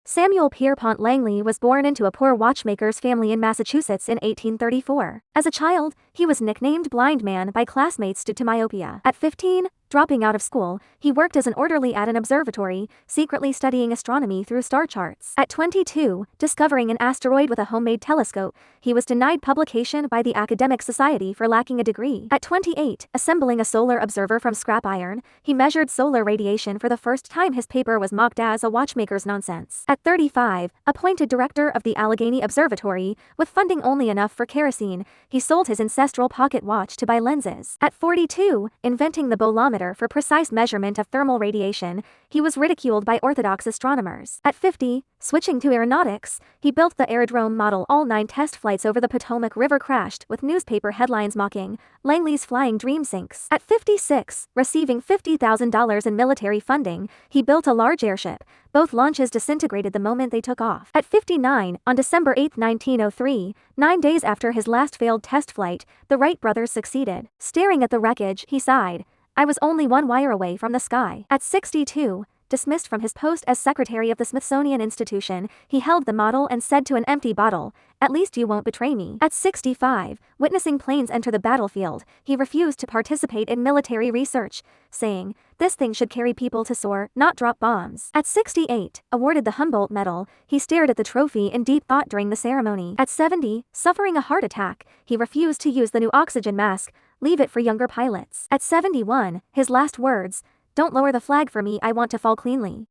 Samuel Pierpont Langley was born into a poor watchmaker's family in Massachusetts in 1834. As a child, he was nicknamed Blind Man by classmates due to myopia. At 15, dropping out of school, he worked as an orderly at an observatory, secretly studying astronomy through star charts. At 22, discovering an asteroid with a homemade telescope, he was denied publication by the Academic Society for lacking a degree. At 28, assembling a solar observer from scrap iron, he measured solar radiation for the first time. His paper was mocked as a watchmaker's nonsense. At 35, appointed director of the Allegheny Observatory, with funding only enough for kerosene, he sold his ancestral pocket watch to buy lenses. At 42, inventing the bolometer for precise measurement of thermal radiation, he was ridiculed by orthodox astronomers. At 50, switching to aeronautics, he built the Aerodrome model. All 9 test flights over the Potomac River crashed, with newspaper headlines mocking Langley's flying dream sinks. At 56, receiving $50,000 in military funding, he built a large airship. Both launches disintegrated the moment they took off. At 59, on December 8, 1903, 9 days after his last failed test flight, the Wright brothers succeeded. Staring at the wreckage, he sighed, "I was only one wire away from the sky." At 62, dismissed from his post as secretary of the Smithsonian Institution, he held the model and said to an empty bottle, "At least you won't betray me." At 65, witnessing planes enter the battlefield, he refused to participate in military research, saying, "This thing should carry people to soar, not drop bombs." At 68, awarded the Humboldt Medal, he stared at the trophy in deep thought during the ceremony. At 70, suffering a heart attack, he refused to use the new oxygen mask, "Leave it for younger pilots." At 71, his last words, "Don't lower the flag for me, I want to fall cleanly."